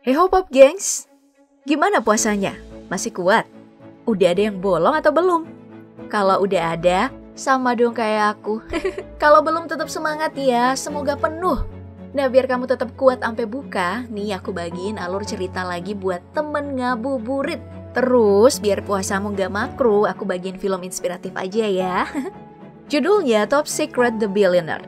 Hey Hopop gengs, gimana puasanya? Masih kuat? Udah ada yang bolong atau belum? Kalau udah ada, sama dong kayak aku. Kalau belum tetap semangat ya, semoga penuh. Nah biar kamu tetap kuat sampai buka, nih aku bagiin alur cerita lagi buat temen ngabuburit. Terus biar puasamu gak makruh, aku bagiin film inspiratif aja ya. Judulnya Top Secret The Billionaire.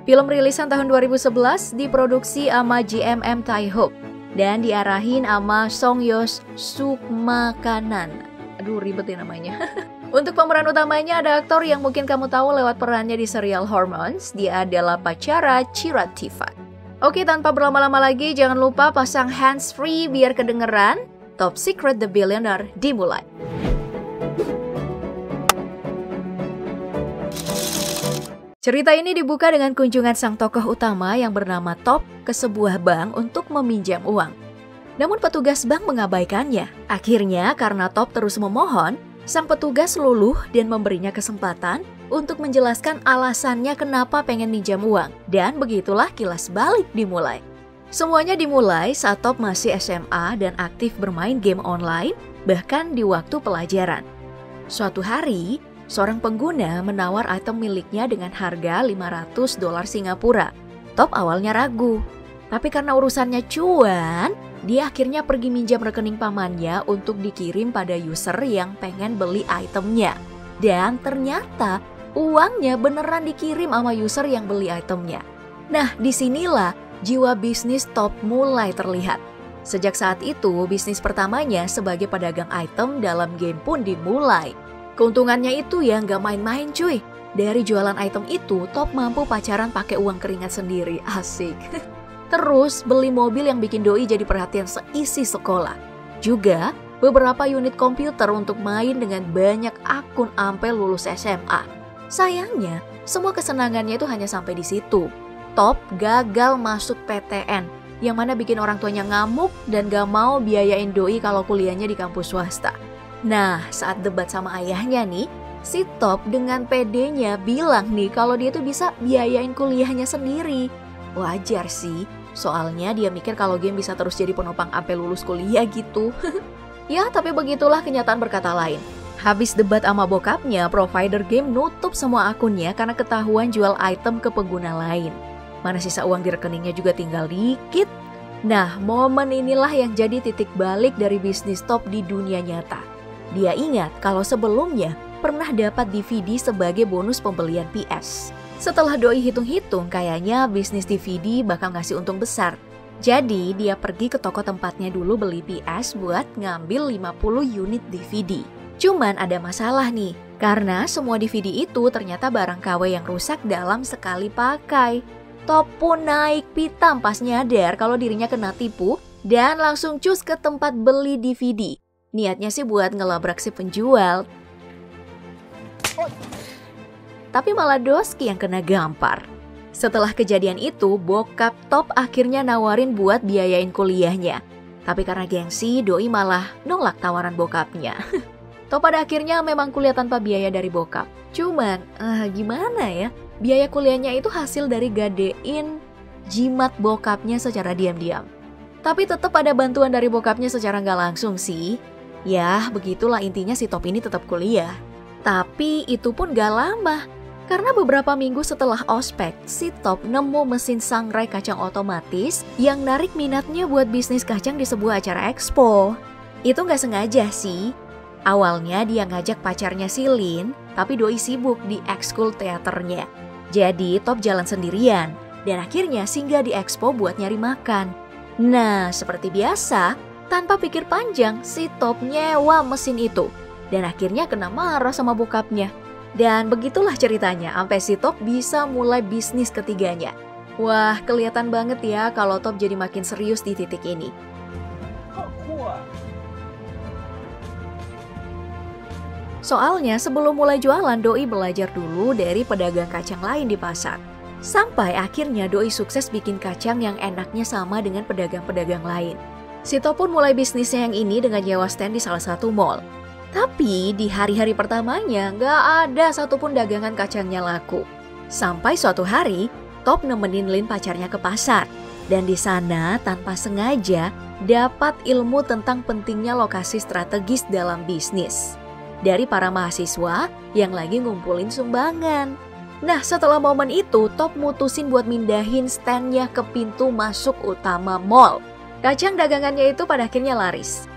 Film rilisan tahun 2011 diproduksi sama GMM Taehoop dan diarahin sama Songyos Sukmakanan. Aduh ribet ya namanya. Untuk pemeran utamanya ada aktor yang mungkin kamu tahu lewat perannya di serial Hormones. Dia adalah pacara Chiratifa. Oke, tanpa berlama-lama lagi jangan lupa pasang hands free biar kedengeran. Top Secret The Billionaire dimulai. Cerita ini dibuka dengan kunjungan sang tokoh utama yang bernama Top ke sebuah bank untuk meminjam uang. Namun petugas bank mengabaikannya. Akhirnya karena Top terus memohon, sang petugas luluh dan memberinya kesempatan untuk menjelaskan alasannya kenapa pengen minjam uang. Dan begitulah kilas balik dimulai. Semuanya dimulai saat Top masih SMA dan aktif bermain game online, bahkan di waktu pelajaran. Suatu hari, seorang pengguna menawar item miliknya dengan harga $500 Singapura. Top awalnya ragu, tapi karena urusannya cuan, dia akhirnya pergi minjam rekening pamannya untuk dikirim pada user yang pengen beli itemnya. Dan ternyata uangnya beneran dikirim sama user yang beli itemnya. Nah, disinilah jiwa bisnis Top mulai terlihat. Sejak saat itu, bisnis pertamanya sebagai pedagang item dalam game pun dimulai. Keuntungannya itu ya nggak main-main cuy. Dari jualan item itu, Top mampu pacaran pakai uang keringat sendiri. Asik. Terus beli mobil yang bikin doi jadi perhatian seisi sekolah. Juga beberapa unit komputer untuk main dengan banyak akun ampe lulus SMA. Sayangnya, semua kesenangannya itu hanya sampai di situ. Top gagal masuk PTN, yang mana bikin orang tuanya ngamuk dan gak mau biayain doi kalau kuliahnya di kampus swasta. Nah, saat debat sama ayahnya nih, si Top dengan pedenya bilang nih kalau dia tuh bisa biayain kuliahnya sendiri. Wajar sih, soalnya dia mikir kalau game bisa terus jadi penopang sampai lulus kuliah gitu. Ya, tapi begitulah kenyataan berkata lain. Habis debat sama bokapnya, provider game nutup semua akunnya karena ketahuan jual item ke pengguna lain. Mana sisa uang di rekeningnya juga tinggal dikit. Nah, momen inilah yang jadi titik balik dari bisnis Top di dunia nyata. Dia ingat kalau sebelumnya pernah dapat DVD sebagai bonus pembelian PS. Setelah doi hitung-hitung, kayaknya bisnis DVD bakal ngasih untung besar. Jadi dia pergi ke toko tempatnya dulu beli PS buat ngambil 50 unit DVD. Cuman ada masalah nih, karena semua DVD itu ternyata barang KW yang rusak dalam sekali pakai. Top pun naik pitam pas nyadar kalau dirinya kena tipu dan langsung cus ke tempat beli DVD. Niatnya sih buat ngelabrak si penjual. Tapi malah Doski yang kena gampar. Setelah kejadian itu, bokap Top akhirnya nawarin buat biayain kuliahnya. Tapi karena gengsi, doi malah nolak tawaran bokapnya. Top pada akhirnya memang kuliah tanpa biaya dari bokap. Cuman, gimana ya? Biaya kuliahnya itu hasil dari gadein jimat bokapnya secara diam-diam. Tapi tetap ada bantuan dari bokapnya secara nggak langsung sih. Ya, begitulah intinya si Top ini tetap kuliah. Tapi itu pun gak lama. Karena beberapa minggu setelah ospek, si Top nemu mesin sangrai kacang otomatis yang narik minatnya buat bisnis kacang di sebuah acara expo. Itu gak sengaja sih. Awalnya dia ngajak pacarnya si Lin, tapi doi sibuk di ekskul teaternya. Jadi Top jalan sendirian, dan akhirnya singgah di expo buat nyari makan. Nah, seperti biasa, tanpa pikir panjang, si Top nyewa mesin itu. Dan akhirnya kena marah sama bokapnya. Dan begitulah ceritanya, sampai si Top bisa mulai bisnis ketiganya. Wah, kelihatan banget ya kalau Top jadi makin serius di titik ini. Soalnya sebelum mulai jualan, doi belajar dulu dari pedagang kacang lain di pasar. Sampai akhirnya doi sukses bikin kacang yang enaknya sama dengan pedagang-pedagang lain. Si Top pun mulai bisnisnya yang ini dengan nyewa stand di salah satu mall. Tapi di hari-hari pertamanya nggak ada satupun dagangan kacangnya laku. Sampai suatu hari, Top nemenin Lin pacarnya ke pasar. Dan di sana tanpa sengaja, dapat ilmu tentang pentingnya lokasi strategis dalam bisnis dari para mahasiswa yang lagi ngumpulin sumbangan. Nah, setelah momen itu, Top mutusin buat mindahin standnya ke pintu masuk utama mall. Kacang dagangannya itu pada akhirnya laris.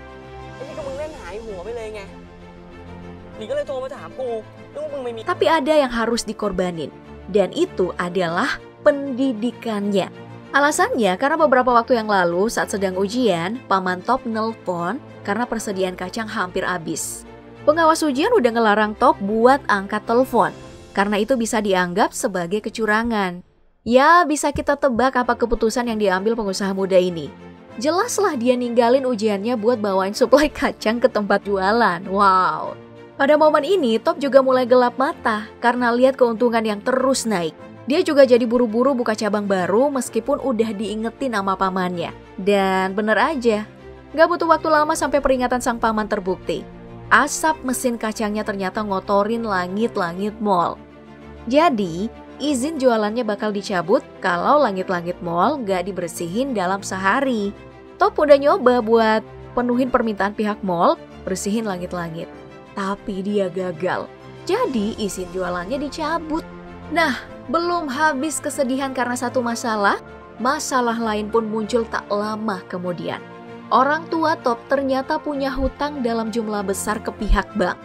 Tapi ada yang harus dikorbanin, dan itu adalah pendidikannya. Alasannya karena beberapa waktu yang lalu saat sedang ujian, paman Top nelpon karena persediaan kacang hampir habis. Pengawas ujian udah ngelarang Top buat angkat telepon, karena itu bisa dianggap sebagai kecurangan. Ya, bisa kita tebak apa keputusan yang diambil pengusaha muda ini. Jelaslah dia ninggalin ujiannya buat bawain suplai kacang ke tempat jualan. Wow. Pada momen ini, Top juga mulai gelap mata karena lihat keuntungan yang terus naik. Dia juga jadi buru-buru buka cabang baru meskipun udah diingetin sama pamannya. Dan bener aja, gak butuh waktu lama sampai peringatan sang paman terbukti. Asap mesin kacangnya ternyata ngotorin langit-langit mall. Jadi, izin jualannya bakal dicabut kalau langit-langit mall gak dibersihin dalam sehari. Top udah nyoba buat penuhin permintaan pihak mall, bersihin langit-langit. Tapi dia gagal. Jadi, izin jualannya dicabut. Nah, belum habis kesedihan karena satu masalah lain pun muncul tak lama kemudian. Orang tua Top ternyata punya hutang dalam jumlah besar ke pihak bank.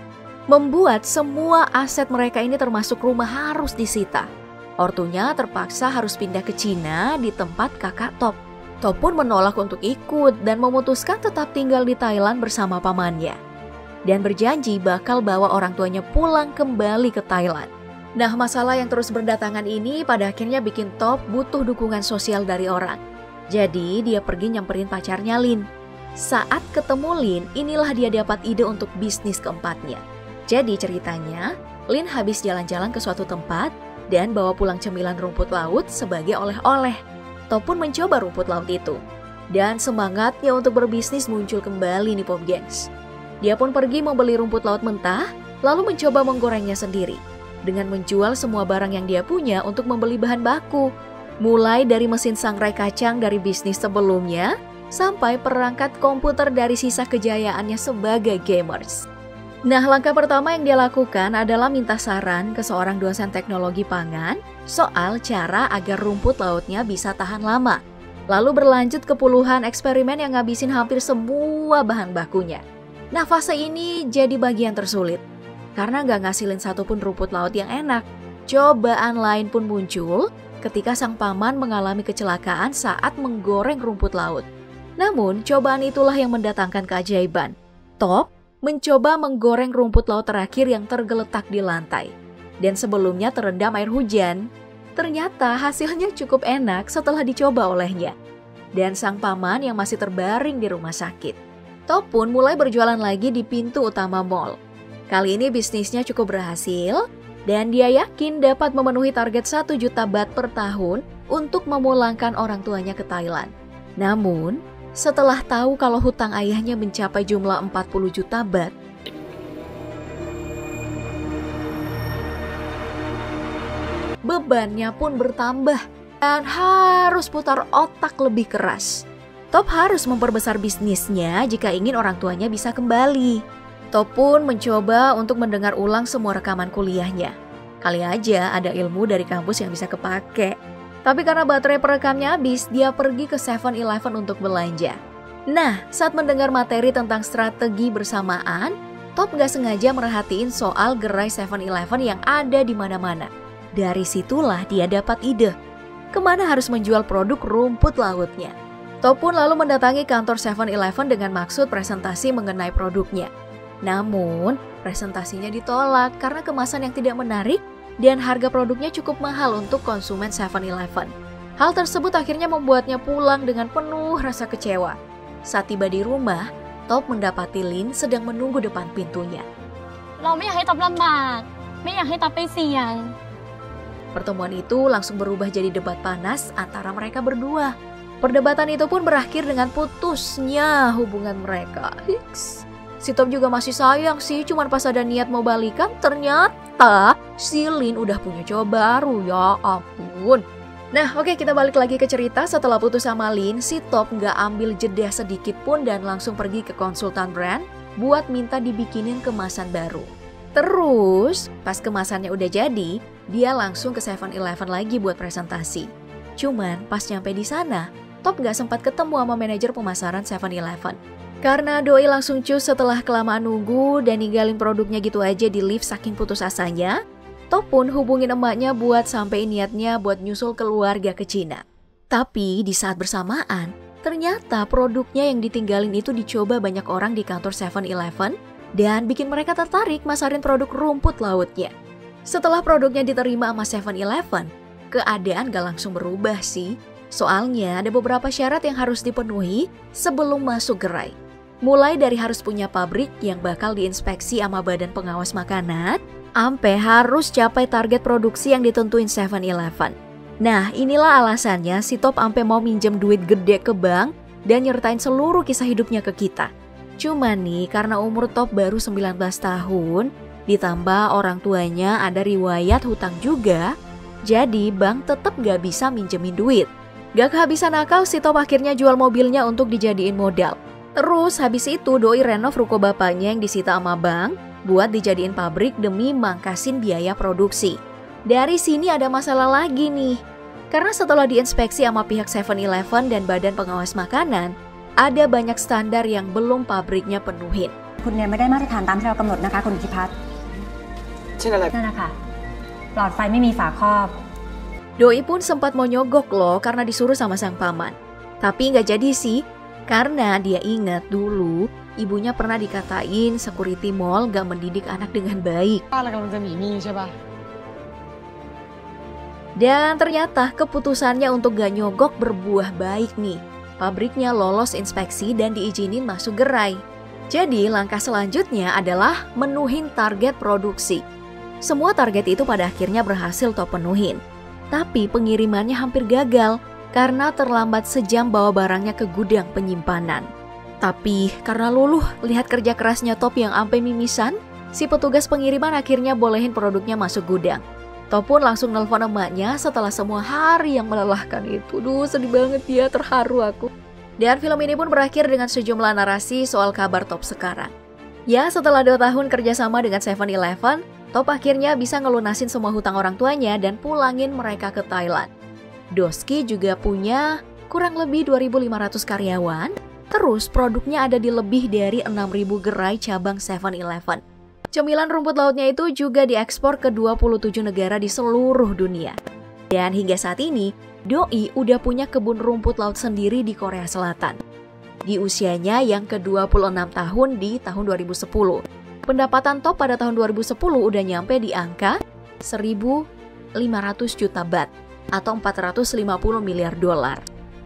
Membuat semua aset mereka ini termasuk rumah harus disita. Ortunya terpaksa harus pindah ke Cina di tempat kakak Top. Top pun menolak untuk ikut dan memutuskan tetap tinggal di Thailand bersama pamannya. Dan berjanji bakal bawa orang tuanya pulang kembali ke Thailand. Nah, masalah yang terus berdatangan ini pada akhirnya bikin Top butuh dukungan sosial dari orang. Jadi dia pergi nyamperin pacarnya Lin. Saat ketemu Lin, inilah dia dapat ide untuk bisnis keempatnya. Jadi ceritanya, Lin habis jalan-jalan ke suatu tempat dan bawa pulang cemilan rumput laut sebagai oleh-oleh. Top pun mencoba rumput laut itu. Dan semangatnya untuk berbisnis muncul kembali nih Pom Gengs. Dia pun pergi membeli rumput laut mentah, lalu mencoba menggorengnya sendiri. Dengan menjual semua barang yang dia punya untuk membeli bahan baku. Mulai dari mesin sangrai kacang dari bisnis sebelumnya, sampai perangkat komputer dari sisa kejayaannya sebagai gamers. Nah, langkah pertama yang dia lakukan adalah minta saran ke seorang dosen teknologi pangan soal cara agar rumput lautnya bisa tahan lama. Lalu berlanjut ke puluhan eksperimen yang ngabisin hampir semua bahan bakunya. Nah, fase ini jadi bagian tersulit. Karena nggak ngasilin satupun rumput laut yang enak. Cobaan lain pun muncul ketika sang paman mengalami kecelakaan saat menggoreng rumput laut. Namun, cobaan itulah yang mendatangkan keajaiban. Top mencoba menggoreng rumput laut terakhir yang tergeletak di lantai. Dan sebelumnya terendam air hujan. Ternyata hasilnya cukup enak setelah dicoba olehnya. Dan sang paman yang masih terbaring di rumah sakit. Top pun mulai berjualan lagi di pintu utama mall. Kali ini bisnisnya cukup berhasil dan dia yakin dapat memenuhi target 1 juta baht per tahun untuk memulangkan orang tuanya ke Thailand. Namun, setelah tahu kalau hutang ayahnya mencapai jumlah 40 juta baht, bebannya pun bertambah dan harus putar otak lebih keras. Top harus memperbesar bisnisnya jika ingin orang tuanya bisa kembali. Top pun mencoba untuk mendengar ulang semua rekaman kuliahnya. Kali aja ada ilmu dari kampus yang bisa kepake. Tapi karena baterai perekamnya habis, dia pergi ke 7-Eleven untuk belanja. Nah, saat mendengar materi tentang strategi bersamaan, Top gak sengaja merhatiin soal gerai 7-Eleven yang ada di mana-mana. Dari situlah dia dapat ide, kemana harus menjual produk rumput lautnya. Top pun lalu mendatangi kantor 7-Eleven dengan maksud presentasi mengenai produknya. Namun, presentasinya ditolak karena kemasan yang tidak menarik dan harga produknya cukup mahal untuk konsumen 7-Eleven. Hal tersebut akhirnya membuatnya pulang dengan penuh rasa kecewa. Saat tiba di rumah, Top mendapati Lin sedang menunggu depan pintunya. Pertemuan itu langsung berubah jadi debat panas antara mereka berdua. Perdebatan itu pun berakhir dengan putusnya hubungan mereka. Si Top juga masih sayang sih, cuman pas ada niat mau balikan, ternyata si Lin udah punya cowok baru, ya ampun. Nah, oke, kita balik lagi ke cerita. Setelah putus sama Lin, si Top nggak ambil jeda sedikit pun dan langsung pergi ke konsultan brand buat minta dibikinin kemasan baru. Terus, pas kemasannya udah jadi, dia langsung ke 7-Eleven lagi buat presentasi. Cuman, pas nyampe di sana, Top nggak sempat ketemu sama manajer pemasaran 7-Eleven. Karena Doi langsung cus setelah kelamaan nunggu dan ninggalin produknya gitu aja di lift saking putus asanya, Top pun hubungin emaknya buat sampein niatnya buat nyusul keluarga ke Cina. Tapi di saat bersamaan, ternyata produknya yang ditinggalin itu dicoba banyak orang di kantor 7-Eleven dan bikin mereka tertarik masarin produk rumput lautnya. Setelah produknya diterima sama 7-Eleven, keadaan gak langsung berubah sih. Soalnya ada beberapa syarat yang harus dipenuhi sebelum masuk gerai. Mulai dari harus punya pabrik yang bakal diinspeksi sama Badan Pengawas Makanan, sampai harus capai target produksi yang ditentuin 7-Eleven. Nah, inilah alasannya si Top sampai mau minjem duit gede ke bank dan nyertain seluruh kisah hidupnya ke kita. Cuman nih, karena umur Top baru 19 tahun, ditambah orang tuanya ada riwayat hutang juga, jadi bank tetap gak bisa minjemin duit. Gak kehabisan akal, si Top akhirnya jual mobilnya untuk dijadiin modal. Terus habis itu Doi renov ruko bapaknya yang disita sama bank buat dijadiin pabrik demi mangkasin biaya produksi. Dari sini ada masalah lagi nih. Karena setelah diinspeksi sama pihak 7-Eleven dan Badan Pengawas Makanan, ada banyak standar yang belum pabriknya penuhin. คุณเนี่ยไม่ได้มาตรฐานตามที่เรากำหนดนะคะคุณพิพัฒน์ เช่นอะไร นั่นนะคะหลอดไฟไม่มีฝาครอบ Doi pun sempat mau nyogok loh karena disuruh sama sang paman. Tapi nggak jadi sih, karena dia ingat dulu ibunya pernah dikatain security mall gak mendidik anak dengan baik. Dan ternyata keputusannya untuk gak nyogok berbuah baik nih. Pabriknya lolos inspeksi dan diizinin masuk gerai. Jadi langkah selanjutnya adalah menuhin target produksi. Semua target itu pada akhirnya berhasil Top penuhin. Tapi pengirimannya hampir gagal karena terlambat sejam bawa barangnya ke gudang penyimpanan. Tapi karena luluh lihat kerja kerasnya Top yang ampe mimisan, si petugas pengiriman akhirnya bolehin produknya masuk gudang. Top pun langsung nelpon emaknya setelah semua hari yang melelahkan itu. Duh, sedih banget ya, terharu aku. Dan film ini pun berakhir dengan sejumlah narasi soal kabar Top sekarang. Ya, setelah 2 tahun kerjasama dengan 7-Eleven, Top akhirnya bisa ngelunasin semua hutang orang tuanya dan pulangin mereka ke Thailand. Doski juga punya kurang lebih 2.500 karyawan. Terus produknya ada di lebih dari 6.000 gerai cabang 7-Eleven. Cemilan rumput lautnya itu juga diekspor ke 27 negara di seluruh dunia. Dan hingga saat ini, Doi udah punya kebun rumput laut sendiri di Korea Selatan. Di usianya yang ke-26 tahun di tahun 2010. Pendapatan Top pada tahun 2010 udah nyampe di angka 1.500 juta baht atau 450 miliar dolar.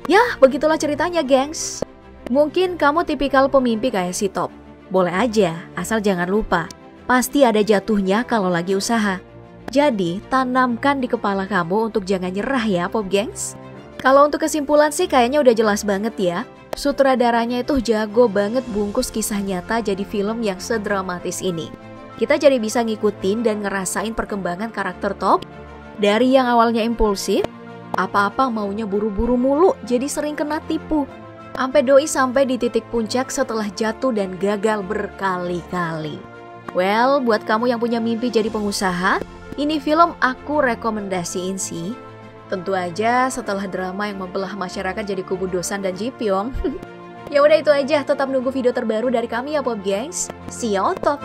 Yah, begitulah ceritanya, gengs. Mungkin kamu tipikal pemimpi kayak si Top. Boleh aja, asal jangan lupa, pasti ada jatuhnya kalau lagi usaha. Jadi, tanamkan di kepala kamu untuk jangan nyerah ya, Pop Gengs. Kalau untuk kesimpulan sih kayaknya udah jelas banget ya. Sutradaranya itu jago banget bungkus kisah nyata jadi film yang sedramatis ini. Kita jadi bisa ngikutin dan ngerasain perkembangan karakter Top. Dari yang awalnya impulsif, apa-apa maunya buru-buru mulu, jadi sering kena tipu. Sampai Doi sampai di titik puncak setelah jatuh dan gagal berkali-kali. Well, buat kamu yang punya mimpi jadi pengusaha, ini film aku rekomendasiin sih. Tentu aja setelah drama yang membelah masyarakat jadi kubu Dosan dan Ji Pyong. Ya udah itu aja, tetap nunggu video terbaru dari kami ya Pop Gengs. See you on top.